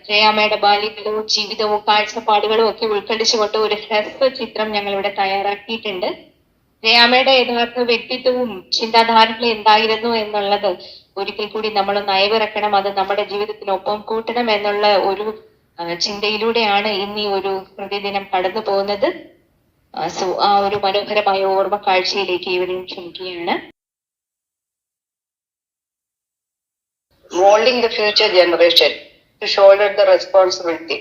ജയാമ്മയുടെ ബാല്യവും ജീവിതവും കാഴ്ചപ്പാടുകളും ഒക്കെ ഉൾക്കൊള്ളിച്ചുകൊണ്ട് ഒരു ഹ്രസ്വ ചിത്രം ഞങ്ങളിവിടെ തയ്യാറാക്കിയിട്ടുണ്ട്. ജയാമ്മയുടെ യഥാർത്ഥ വ്യക്തിത്വവും ചിന്താധാരകളും എന്തായിരുന്നു എന്നുള്ളത് ഒരിക്കൽ കൂടി നമ്മൾ നയവിറക്കണം, അത് നമ്മുടെ ജീവിതത്തിനൊപ്പം കൂട്ടണം എന്നുള്ള ഒരു ചിന്തയിലൂടെയാണ് ഇന്ന് ഈ ഒരു സ്മൃതിദിനം കടന്നു പോകുന്നത്. ആ ഒരു മനോഹരമായ ഓർമ്മ കാഴ്ചയിലേക്ക് ഇവരെയും ക്ഷണിക്കുകയാണ്. Molding the future generation to shoulder the responsibility.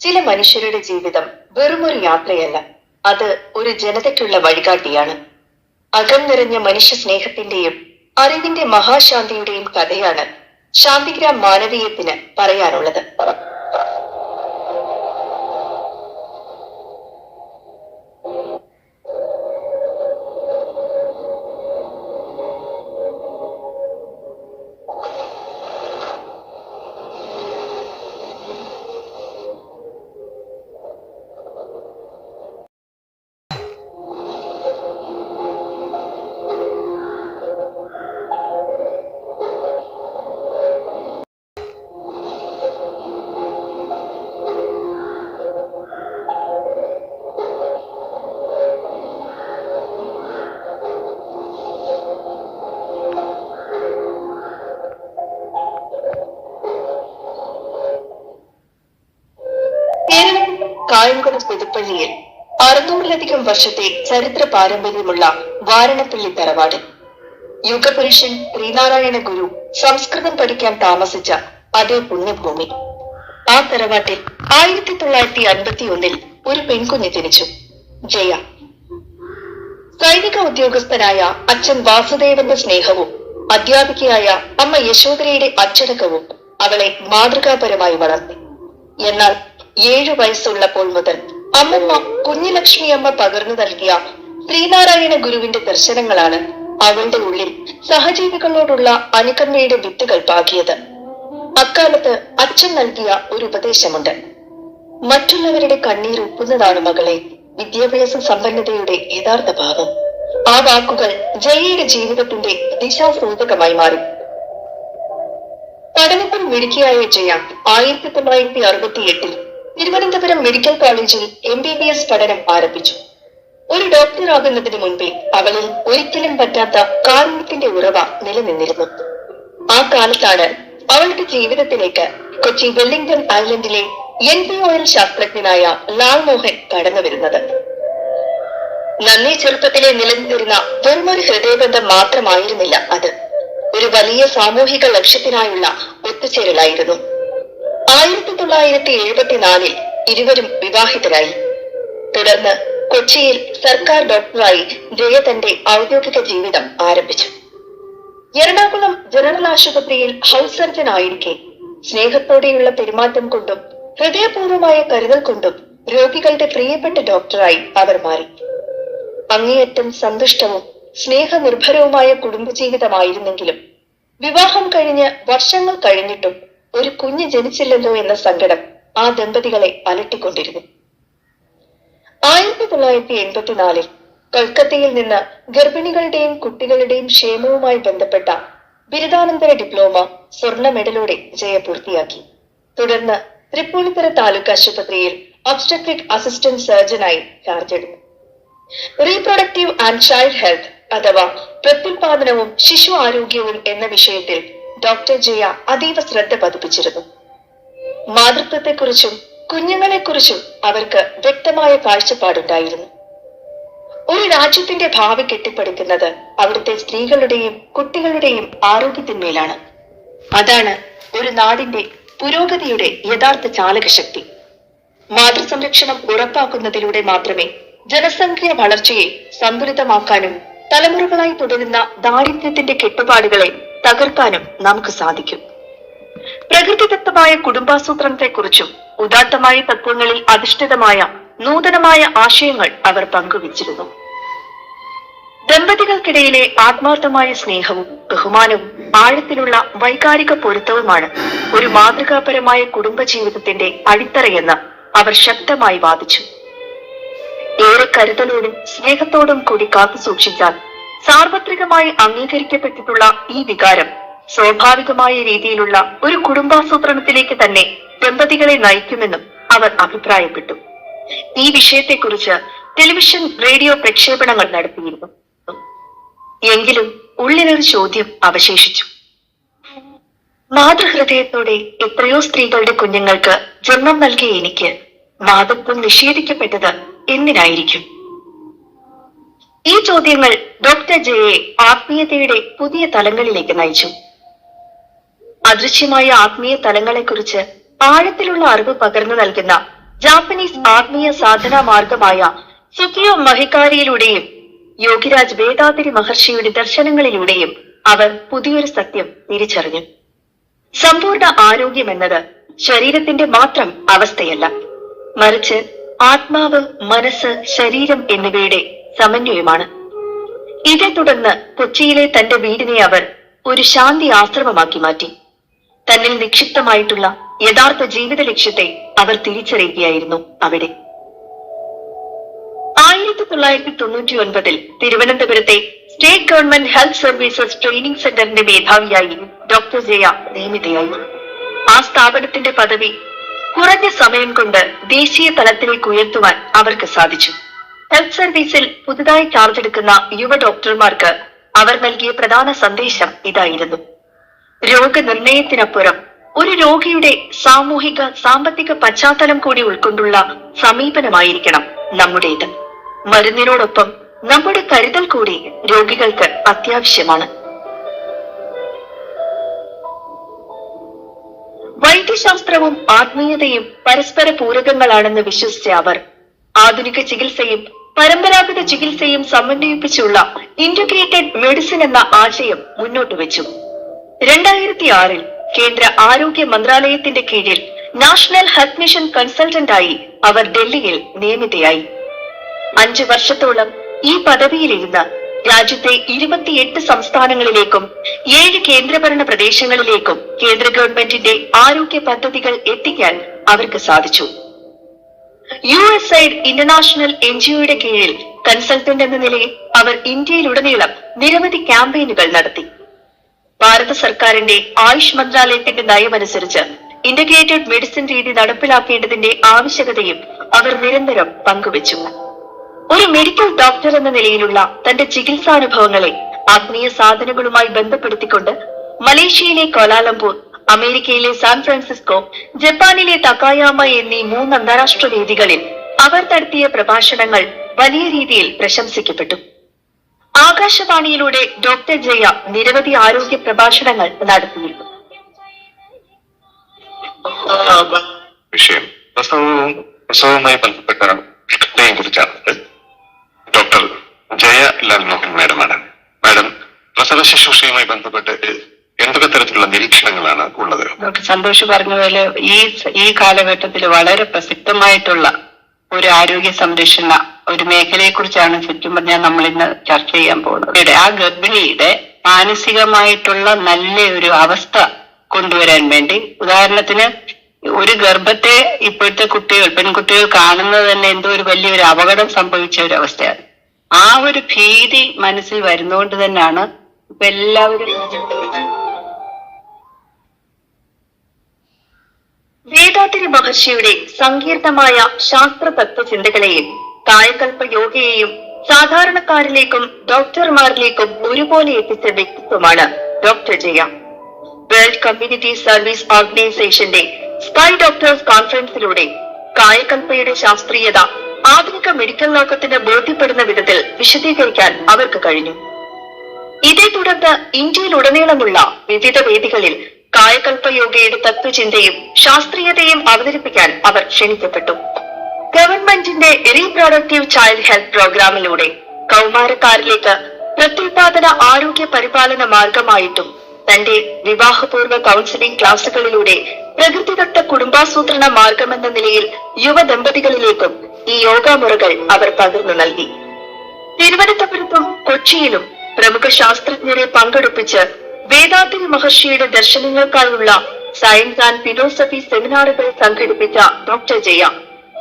ചില മനുഷ്യരുടെ ജീവിതം വെറുമൊരു യാത്രയല്ല, അത് ഒരു ജനതയ്ക്കുള്ള വഴികാട്ടിയാണ്. അകം നിറഞ്ഞ മനുഷ്യ സ്നേഹത്തിന്റെയും അറിവിന്റെ മഹാശാന്തിയുടെയും കഥയാണ് ശാന്തിഗ്രാം മാനവീയത്തിന് പറയാനുള്ളത്. കായംകുളം പുതുപ്പള്ളിയിൽ 600-ലധികം വർഷത്തെ ചരിത്ര പാരമ്പര്യമുള്ള വാരണപ്പള്ളി തറവാട്. യുഗപുരുഷൻ ശ്രീനാരായണ ഗുരു സംസ്കൃതം പഠിക്കാൻ താമസിച്ച അതേ പുണ്യഭൂമി. ആ തറവാട്ടിൽ 1951 ഒരു പെൺകുഞ്ഞ് ജനിച്ചു, ജയ. സൈനിക ഉദ്യോഗസ്ഥനായ അച്ഛൻ വാസുദേവന്റെ സ്നേഹവും അധ്യാപികയായ അമ്മ യശോധരയുടെ അച്ചടക്കവും അവളെ മാതൃകാപരമായി വളർത്തി. എന്നാൽ 7 വയസ്സുള്ളപ്പോൾ മുതൽ അമ്മമ്മ കുഞ്ഞിലക്ഷ്മി അമ്മ പകർന്നു നൽകിയ ശ്രീനാരായണ ഗുരുവിന്റെ ദർശനങ്ങളാണ് അവളുടെ ഉള്ളിൽ സഹജീവികളോടുള്ള അനുകമ്പയുടെ വിത്തുകൾ പാകിയത്. അക്കാലത്ത് അച്ഛൻ നൽകിയ ഒരു ഉപദേശമുണ്ട്: മറ്റുള്ളവരുടെ കണ്ണീർ ഉപ്പുന്നതാണ് മകളെ വിദ്യാഭ്യാസ സമ്പന്നതയുടെ യഥാർത്ഥ ഭാവം. ആ വാക്കുകൾ ജയയുടെ ജീവിതത്തിന്റെ ദിശാസൂചകമായി മാറി. പഠനത്തിൽ മിടുക്കിയായ ജയ 1968 തിരുവനന്തപുരം മെഡിക്കൽ കോളേജിൽ MBBS പഠനം ആരംഭിച്ചു. ഒരു ഡോക്ടർ ആകുന്നതിന് മുൻപേ അവളിൽ ഒരിക്കലും പറ്റാത്ത കാരുണ്യത്തിന്റെ ഉറവ നിലനിന്നിരുന്നു. ആ കാലത്താണ് അവളുടെ ജീവിതത്തിലേക്ക് കൊച്ചി വെല്ലിംഗ്ടൺ ഐലൻഡിലെ NPOL ശാസ്ത്രജ്ഞനായ ലാൽ മോഹൻ കടന്നു വരുന്നത്. നന്നേ ചെറുപ്പത്തിലെ നിലനിന്നിരുന്ന വെറുമൊരു ഹൃദയബന്ധം മാത്രമായിരുന്നില്ല അത്, ഒരു വലിയ സാമൂഹിക ലക്ഷ്യത്തിനായുള്ള ഒത്തുചേരലായിരുന്നു. 1974 ഇരുവരും വിവാഹിതരായി. തുടർന്ന് കൊച്ചിയിൽ സർക്കാർ ഡോക്ടറായി ജയ തന്റെ ഔദ്യോഗിക ജീവിതം ആരംഭിച്ചു. എറണാകുളം ജനറൽ ആശുപത്രിയിൽ ഹൗസ് സർജൻ ആയിരിക്കെ സ്നേഹത്തോടെയുള്ള പെരുമാറ്റം കൊണ്ടും ഹൃദയപൂർവമായ കരുതൽ കൊണ്ടും രോഗികളുടെ പ്രിയപ്പെട്ട ഡോക്ടറായി അവർ മാറി. അങ്ങേയറ്റം സന്തുഷ്ടവും സ്നേഹനിർഭരവുമായ കുടുംബജീവിതമായിരുന്നെങ്കിലും വിവാഹം കഴിഞ്ഞ് വർഷങ്ങൾ കഴിഞ്ഞിട്ടും ഒരു കുഞ്ഞ് ജനിച്ചില്ലല്ലോ എന്ന സങ്കടം ആ ദമ്പതികളെ അലട്ടിക്കൊണ്ടിരുന്നു. 1984 കൊൽക്കത്തയിൽ നിന്ന് ഗർഭിണികളുടെയും കുട്ടികളുടെയും ക്ഷേമവുമായി ബന്ധപ്പെട്ട ബിരുദാനന്തര ഡിപ്ലോമ സ്വർണ്ണ മെഡലോടെ ജയ പൂർത്തിയാക്കി. തുടർന്ന് തൃപ്പൂണിത്തുറ താലൂക്ക് ആശുപത്രിയിൽ ഒബ്സ്റ്റട്രിക് അസിസ്റ്റന്റ് സർജനായി ചാർജ് എടുത്തു. റീപ്രൊഡക്റ്റീവ് ആൻഡ് ചൈൽഡ് ഹെൽത്ത് അഥവാ പ്രത്യുൽപാദനവും ശിശു ആരോഗ്യവും എന്ന വിഷയത്തിൽ ഡോക്ടർ ജയ അതീവ ശ്രദ്ധ പതിപ്പിച്ചിരുന്നു. മാതൃത്വത്തെക്കുറിച്ചും കുഞ്ഞുങ്ങളെക്കുറിച്ചും അവർക്ക് വ്യക്തമായ കാഴ്ചപ്പാടുണ്ടായിരുന്നു. ഒരു രാജ്യത്തിന്റെ ഭാവി കെട്ടിപ്പടുക്കുന്നത് അവിടുത്തെ സ്ത്രീകളുടെയും കുട്ടികളുടെയും ആരോഗ്യത്തിന്മേലാണ്. അതാണ് ഒരു നാടിന്റെ പുരോഗതിയുടെ യഥാർത്ഥ ചാലകശക്തി. മാതൃസംരക്ഷണം ഉറപ്പാക്കുന്നതിലൂടെ മാത്രമേ ജനസംഖ്യ വളർച്ചയെ സന്തുലിതമാക്കാനും തലമുറകളായി തുടരുന്ന ദാരിദ്ര്യത്തിന്റെ കെട്ടുപാടുകളെ തകർക്കാനും നമുക്ക് സാധിക്കും. പ്രകൃതിദത്തമായ കുടുംബാസൂത്രണത്തെക്കുറിച്ചും ഉദാത്തമായ തത്വങ്ങളിൽ അധിഷ്ഠിതമായ നൂതനമായ ആശയങ്ങൾ അവർ പങ്കുവച്ചിരുന്നു. ദമ്പതികൾക്കിടയിലെ ആത്മാർത്ഥമായ സ്നേഹവും ബഹുമാനവും ആഴത്തിലുള്ള വൈകാരിക പൊരുത്തവുമാണ് ഒരു മാതൃകാപരമായ കുടുംബജീവിതത്തിന്റെ അടിത്തറയെന്ന് അവർ ശക്തമായി വാദിച്ചു. ഏറെ കരുതലോടും സ്നേഹത്തോടും കൂടി കാത്തു സൂക്ഷിച്ചാൽ സാർവത്രികമായി അംഗീകരിക്കപ്പെട്ടിട്ടുള്ള ഈ വികാരം സ്വാഭാവികമായ രീതിയിലുള്ള ഒരു കുടുംബാസൂത്രണത്തിലേക്ക് തന്നെ ദമ്പതികളെ നയിക്കുമെന്നും അവർ അഭിപ്രായപ്പെട്ടു. ഈ വിഷയത്തെക്കുറിച്ച് ടെലിവിഷൻ റേഡിയോ പ്രക്ഷേപണങ്ങൾ നടത്തിയിരുന്നു. എങ്കിലും ഉള്ളിലൊരു ചോദ്യം അവശേഷിച്ചു. മാതൃഹൃദയത്തോടെ എത്രയോ സ്ത്രീകളുടെ കുഞ്ഞുങ്ങൾക്ക് ജന്മം നൽകിയ എനിക്ക് മാതൃത്വം നിഷേധിക്കപ്പെട്ടത് എന്തിനായിരിക്കും? ഈ ചോദ്യങ്ങൾ ഡോക്ടർ ജയയെ ആത്മീയതയുടെ പുതിയ തലങ്ങളിലേക്ക് നയിച്ചു. അദൃശ്യമായ ആത്മീയ തലങ്ങളെക്കുറിച്ച് ആഴത്തിലുള്ള അറിവ് പകർന്നു നൽകുന്ന ജാപ്പനീസ് ആത്മീയ സാധനാ മാർഗമായ സുഖിയോ മഹിക്കാരിയിലൂടെയും യോഗിരാജ് വേദാതിരി മഹർഷിയുടെ ദർശനങ്ങളിലൂടെയും അവർ പുതിയൊരു സത്യം തിരിച്ചറിഞ്ഞു. സമ്പൂർണ്ണ ആരോഗ്യം എന്നത് ശരീരത്തിന്റെ മാത്രം അവസ്ഥയല്ല, മറിച്ച് ആത്മാവ്, മനസ്സ്, ശരീരം എന്നിവയുടെ സമന്വയമാണ്. ഇതേ തുടർന്ന് കൊച്ചിയിലെ തന്റെ വീടിനെ അവർ ഒരു ശാന്തി ആശ്രമമാക്കി മാറ്റി. തന്നിൽ നിക്ഷിപ്തമായിട്ടുള്ള യഥാർത്ഥ ജീവിത ലക്ഷ്യത്തെ അവർ തിരിച്ചറിയുകയായിരുന്നു അവിടെ. 1999 തിരുവനന്തപുരത്തെ state government health services training സെന്ററിന്റെ മേധാവിയായി ഡോക്ടർ ജയ നിയമിതയായി. ആ സ്ഥാപനത്തിന്റെ പദവി കുറഞ്ഞ സമയം കൊണ്ട് ദേശീയ തലത്തിലേക്ക് ഉയർത്തുവാൻ അവർക്ക് സാധിച്ചു. ഹെൽത്ത് സർവീസിൽ പുതുതായി ചാർജ് എടുക്കുന്ന യുവ ഡോക്ടർമാർക്ക് അവർ നൽകിയ പ്രധാന സന്ദേശം ഇതായിരുന്നു: രോഗനിർണയത്തിനപ്പുറം ഒരു രോഗിയുടെ സാമൂഹിക സാമ്പത്തിക പശ്ചാത്തലം കൂടി ഉൾക്കൊണ്ടുള്ള സമീപനമായിരിക്കണം നമ്മുടേത്. മരുന്നിനോടൊപ്പം നമ്മുടെ കരുതൽ കൂടി രോഗികൾക്ക് അത്യാവശ്യമാണ്. വൈദ്യശാസ്ത്രവും ആത്മീയതയും പരസ്പര പൂരകങ്ങളാണെന്ന് വിശ്വസിച്ച അവർ ആധുനിക ചികിത്സയും പരമ്പരാഗത ചികിത്സയും സമന്വയിപ്പിച്ചുള്ള ഇന്റഗ്രേറ്റഡ് മെഡിസിൻ എന്ന ആശയം മുന്നോട്ട് വെച്ചു. 2006 കേന്ദ്ര ആരോഗ്യ മന്ത്രാലയത്തിന്റെ കീഴിൽ നാഷണൽ ഹെൽത്ത് മിഷൻ കൺസൾട്ടന്റായി അവർ ഡൽഹിയിൽ നിയമിതയായി. 5 വർഷത്തോളം ഈ പദവിയിലിരുന്ന് രാജ്യത്തെ 28 സംസ്ഥാനങ്ങളിലേക്കും 7 കേന്ദ്രഭരണ പ്രദേശങ്ങളിലേക്കും കേന്ദ്ര ഗവൺമെന്റിന്റെ ആരോഗ്യ പദ്ധതികൾ എത്തിക്കാൻ അവർക്ക് സാധിച്ചു. USAID ഇന്റർനാഷണൽ NGOയുടെ കീഴിൽ കൺസൾട്ടന്റ് എന്ന നിലയിൽ അവർ ഇന്ത്യയിലുടനീളം നിരവധി ക്യാമ്പയിനുകൾ നടത്തി. ഭാരത സർക്കാരിന്റെ ആയുഷ് മന്ത്രാലയത്തിന്റെ നയമനുസരിച്ച് ഇന്റഗ്രേറ്റഡ് മെഡിസിൻ രീതി നടപ്പിലാക്കേണ്ടതിന്റെ ആവശ്യകതയും അവർ നിരന്തരം പങ്കുവച്ചു. ഒരു മെഡിക്കൽ ഡോക്ടർ എന്ന നിലയിലുള്ള തന്റെ ചികിത്സാനുഭവങ്ങളെ ആത്മീയ സാധനങ്ങളുമായി ബന്ധപ്പെടുത്തിക്കൊണ്ട് മലേഷ്യയിലെ കോലാലംപൂർ, അമേരിക്കയിലെ സാൻ ഫ്രാൻസിസ്കോ, ജപ്പാനിലെ തക്കായാമ എന്നീ 3 അന്താരാഷ്ട്ര വേദികളിൽ അവർ നടത്തിയ പ്രഭാഷണങ്ങൾ വലിയ രീതിയിൽ പ്രശംസിക്കപ്പെട്ടു. ആകാശവാണിയിലൂടെ ഡോക്ടർ ജയ നിരവധി ആരോഗ്യ പ്രഭാഷണങ്ങൾ നടത്തിയിരുന്നു. വിഷയം പ്രസവവുമായി ബന്ധപ്പെട്ട കുറിച്ചാണ്. ഡോക്ടർ ജയ ലാൽമോഹൻ മാഡമാണ്. മാഡം, പ്രസവ ശുശ്രൂഷയുമായി ബന്ധപ്പെട്ട് എന്തൊക്കെ തരത്തിലുള്ള നിരീക്ഷണങ്ങളാണ് ഉള്ളത്? ഡോക്ടർ സന്തോഷ് പറഞ്ഞ പോലെ ഈ കാലഘട്ടത്തിൽ വളരെ പ്രസക്തമായിട്ടുള്ള ഒരു ആരോഗ്യ സംരക്ഷണ ഒരു മേഖലയെ കുറിച്ചാണ് ശരിക്കും പറഞ്ഞാൽ നമ്മൾ ഇന്ന് ചർച്ച ചെയ്യാൻ പോകുന്നത്. ആ ഗർഭിണിയുടെ മാനസികമായിട്ടുള്ള നല്ല ഒരു അവസ്ഥ കൊണ്ടുവരാൻ വേണ്ടി, ഉദാഹരണത്തിന് ഒരു ഗർഭത്തെ ഇപ്പോഴത്തെ പെൺകുട്ടികൾ കാണുന്നത് തന്നെ എന്തോ ഒരു വലിയൊരു അപകടം സംഭവിച്ച ഒരു അവസ്ഥയാണ്. ആ ഒരു ഭീതി മനസ്സിൽ വരുന്നതുകൊണ്ട് തന്നെയാണ് ഇപ്പൊ എല്ലാവരും വേദാതിരി മഹർഷിയുടെ സങ്കീർണമായ ശാസ്ത്ര തത്വചിന്തകളെയും കായകൽപ്പ യോഗയെയും സാധാരണക്കാരിലേക്കും ഡോക്ടർമാരിലേക്കും ഒരുപോലെ എത്തിച്ച വ്യക്തിത്വമാണ് doctor Jaya. World community service ഓർഗനൈസേഷന്റെ സ്കൈ ഡോക്ടേഴ്സ് കോൺഫറൻസിലൂടെ കായകൽപ്പയുടെ ശാസ്ത്രീയത ആധുനിക മെഡിക്കൽ ലോകത്തിന് ബോധ്യപ്പെടുന്ന വിധത്തിൽ വിശദീകരിക്കാൻ അവർക്ക് കഴിഞ്ഞു. ഇതേ തുടർന്ന് ഇന്ത്യയിലുടനീളമുള്ള വിവിധ വേദികളിൽ കായകൽപ്പ യോഗയുടെ തത്വചിന്തയും ശാസ്ത്രീയതയും അവതരിപ്പിക്കാൻ അവർ ക്ഷണിക്കപ്പെട്ടു. ഗവൺമെന്റിന്റെ റീപ്രൊഡക്റ്റീവ് ചൈൽഡ് ഹെൽത്ത് പ്രോഗ്രാമിലൂടെ കൗമാരക്കാരിലേക്ക് പ്രത്യുത്പാദന ആരോഗ്യ പരിപാലന മാർഗമായിട്ടും തന്റെ വിവാഹപൂർവ്വ കൗൺസിലിംഗ് ക്ലാസുകളിലൂടെ പ്രകൃതിദത്ത കുടുംബാസൂത്രണ മാർഗമെന്ന നിലയിൽ യുവ ദമ്പതികളിലേക്കും ഈ യോഗാമുറകൾ അവർ പകർന്നു നൽകി. തിരുവനന്തപുരത്തും കൊച്ചിയിലും പ്രമുഖ ശാസ്ത്രജ്ഞരെ പങ്കെടുപ്പിച്ച് വേദാതിരി മഹർഷിയുടെ ദർശനങ്ങൾക്കായുള്ള സയൻസ് ആൻഡ് ഫിലോസഫി സെമിനാറുകൾ സംഘടിപ്പിച്ച ഡോക്ടർ ജയ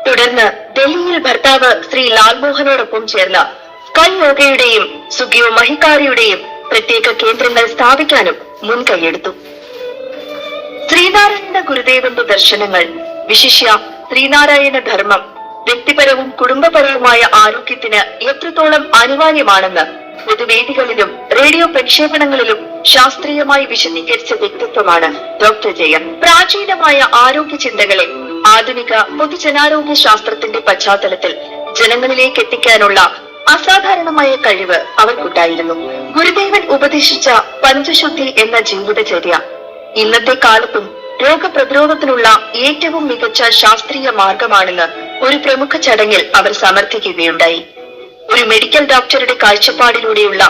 തുടർന്ന് ഡൽഹിയിൽ ഭർത്താവ് ശ്രീ ലാൽമോഹനോടൊപ്പം ചേർന്ന് സ്കൈ യോഗയുടെയും സുഖിയോ മഹിക്കാരിയുടെയും പ്രത്യേക കേന്ദ്രങ്ങൾ സ്ഥാപിക്കാനും മുൻകൈയെടുത്തു. ശ്രീനാരായണ ഗുരുദേവന്റെ ദർശനങ്ങൾ, വിശിഷ്യ ശ്രീനാരായണ ധർമ്മം, വ്യക്തിപരവും കുടുംബപരവുമായ ആരോഗ്യത്തിന് എത്രത്തോളം അനിവാര്യമാണെന്ന് പൊതുവേദികളിലും റേഡിയോ പ്രക്ഷേപണങ്ങളിലും ശാസ്ത്രീയമായി വിശദീകരിച്ച വ്യക്തിത്വമാണ് ഡോക്ടർ ജയ. പ്രാചീനമായ ആരോഗ്യ ചിന്തകളെ ആധുനിക പൊതുജനാരോഗ്യ ശാസ്ത്രത്തിന്റെ പശ്ചാത്തലത്തിൽ ജനങ്ങളിലേക്ക് എത്തിക്കാനുള്ള അസാധാരണമായ കഴിവ് അവർക്കുണ്ടായിരുന്നു. ഗുരുദേവൻ ഉപദേശിച്ച പഞ്ചശുദ്ധി എന്ന ജീവിതചര്യ ഇന്നത്തെ കാലത്തും രോഗപ്രതിരോധത്തിനുള്ള ഏറ്റവും മികച്ച ശാസ്ത്രീയ മാർഗമാണെന്ന് ഒരു പ്രമുഖ ചടങ്ങിൽ അവർ സമർത്ഥിക്കുകയുണ്ടായി. ഒരു മെഡിക്കൽ ഡോക്ടറുടെ കാഴ്ചപ്പാടിലൂടെയുള്ള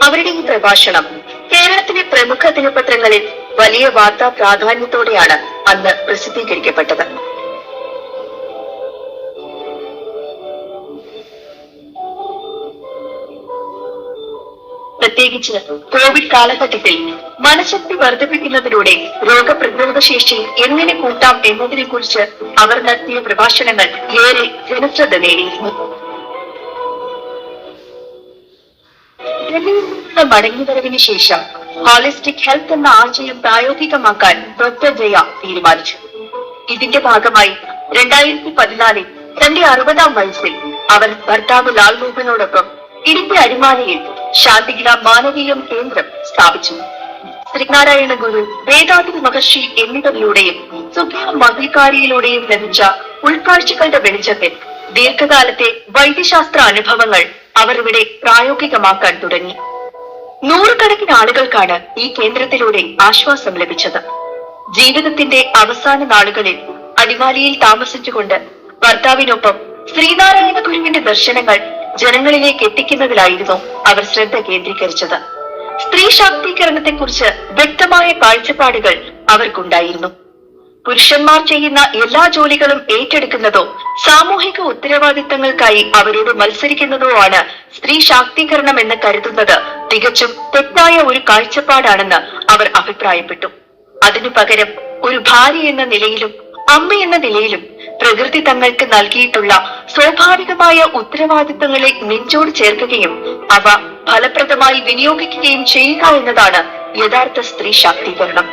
അവരുടെ ഈ പ്രഭാഷണം കേരളത്തിലെ പ്രമുഖ ദിനപത്രങ്ങളിൽ വലിയ വാർത്താ പ്രാധാന്യത്തോടെയാണ് അന്ന് പ്രസിദ്ധീകരിക്കപ്പെട്ടത്. പ്രത്യേകിച്ച് കോവിഡ് കാലഘട്ടത്തിൽ മനഃശക്തി വർദ്ധിപ്പിക്കുന്നതിലൂടെ രോഗപ്രതിരോധ ശേഷി എങ്ങനെ കൂട്ടാം എന്നതിനെ കുറിച്ച് അവർ നടത്തിയ പ്രഭാഷണങ്ങൾ ഏറെ ജനശ്രദ്ധ നേടിയിരുന്നു. ഡൽഹിയിൽ നിന്നുള്ള മടങ്ങിവരവിന് ശേഷം ഹോളിസ്റ്റിക് ഹെൽത്ത് എന്ന ആശയം പ്രായോഗികമാക്കാൻ ഡോക്ടർ ജയ തീരുമാനിച്ചു. ഇതിന്റെ ഭാഗമായി 2014 തന്റെ 60-ാം വയസ്സിൽ അവർ ഭർത്താവ് ലാൽമോഹനോടൊപ്പം ഇടുക്കി അടിമാലിയിൽ ശാന്തിഗ്രാം മാനവീയം കേന്ദ്രം സ്ഥാപിച്ചു. ശ്രീനാരായണ ഗുരു, വേദാദ്രി മഹർഷി എന്നിവരിലൂടെയും സുഖ്യം മഹികാരിയിലൂടെയും ലഭിച്ച ഉൾക്കാഴ്ചകളുടെ വെളിച്ചത്തിൽ ദീർഘകാലത്തെ വൈദ്യശാസ്ത്ര അനുഭവങ്ങൾ അവർ ഇവിടെ പ്രായോഗികമാക്കാൻ തുടങ്ങി. നൂറുകണക്കിന് ആളുകൾക്കാണ് ഈ കേന്ദ്രത്തിലൂടെ ആശ്വാസം ലഭിച്ചത്. ജീവിതത്തിന്റെ അവസാന നാളുകളിൽ അടിമാലിയിൽ താമസിച്ചുകൊണ്ട് ഭർത്താവിനൊപ്പം ശ്രീനാരായണ ഗുരുവിന്റെ ദർശനങ്ങൾ ജനങ്ങളിലേക്ക് എത്തിക്കുന്നതിലായിരുന്നു അവർ ശ്രദ്ധ കേന്ദ്രീകരിച്ചത്. സ്ത്രീ ശാക്തീകരണത്തെക്കുറിച്ച് വ്യക്തമായ കാഴ്ചപ്പാടുകൾ അവർക്കുണ്ടായിരുന്നു. പുരുഷന്മാർ ചെയ്യുന്ന എല്ലാ ജോലികളും ഏറ്റെടുക്കുന്നതോ സാമൂഹിക ഉത്തരവാദിത്തങ്ങൾക്കായി അവരോട് മത്സരിക്കുന്നതോ ആണ് സ്ത്രീ ശാക്തീകരണം എന്ന് കരുതുന്നത് തികച്ചും തെറ്റായ ഒരു കാഴ്ചപ്പാടാണെന്ന് അവർ അഭിപ്രായപ്പെട്ടു. അതിനു പകരം ഒരു ഭാര്യ എന്ന നിലയിലും അമ്മ എന്ന നിലയിലും പ്രകൃതി തങ്ങൾക്ക് നൽകിയിട്ടുള്ള സ്വാഭാവികമായ ഉത്തരവാദിത്തങ്ങളെ നെഞ്ചോട് ചേർക്കുകയും അവ ഫലപ്രദമായി വിനിയോഗിക്കുകയും ചെയ്യുക എന്നതാണ് യഥാർത്ഥ സ്ത്രീ ശാക്തീകരണം.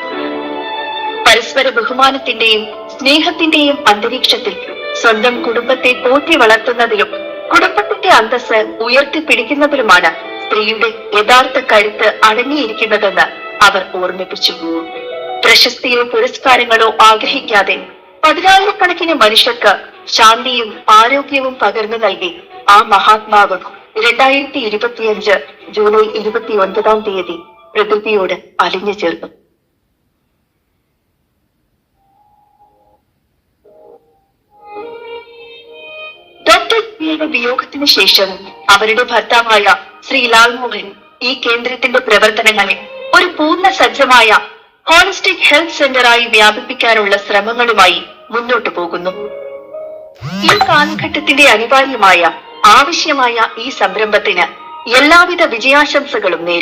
പരസ്പര ബഹുമാനത്തിന്റെയും സ്നേഹത്തിന്റെയും അന്തരീക്ഷത്തിൽ സ്വന്തം കുടുംബത്തെ പോറ്റി വളർത്തുന്നതിലും കുടുംബത്തിന്റെ അന്തസ്സ് ഉയർത്തിപ്പിടിക്കുന്നതിലുമാണ് സ്ത്രീയുടെ യഥാർത്ഥ കരുത്ത് അടങ്ങിയിരിക്കുന്നതെന്ന് അവർ ഓർമ്മിപ്പിച്ചു. പ്രശസ്തിയോ പുരസ്കാരങ്ങളോ ആഗ്രഹിക്കാതെ 10,000-കണക്കിന് മനുഷ്യർക്ക് ശാന്തിയും ആരോഗ്യവും പകർന്നു നൽകി ആ മഹാത്മാവ് 2025 ജൂലൈ 29-ാം തീയതി പ്രകൃതിയോട് അലിഞ്ഞു ചേർന്നു. ഡോക്ടർ ജിയുടെ വിയോഗത്തിന് ശേഷം അവരുടെ ഭർത്താവായ ശ്രീ ലാൽമോഹൻ ഈ കേന്ദ്രത്തിന്റെ പ്രവർത്തനങ്ങളെ ഒരു പൂർണ്ണ സജ്ജമായ ഹോളിസ്റ്റിക് ഹെൽത്ത് സെന്ററായി വ്യാപിപ്പിക്കാനുള്ള ശ്രമങ്ങളുമായി മുന്നോട്ടു പോകുന്നു. ഈ കാലഘട്ടത്തിന്റെ അനിവാര്യമായ ആവശ്യമായ ഈ സംരംഭത്തിന് എല്ലാവിധ വിജയാശംസകളും നേരുന്നു.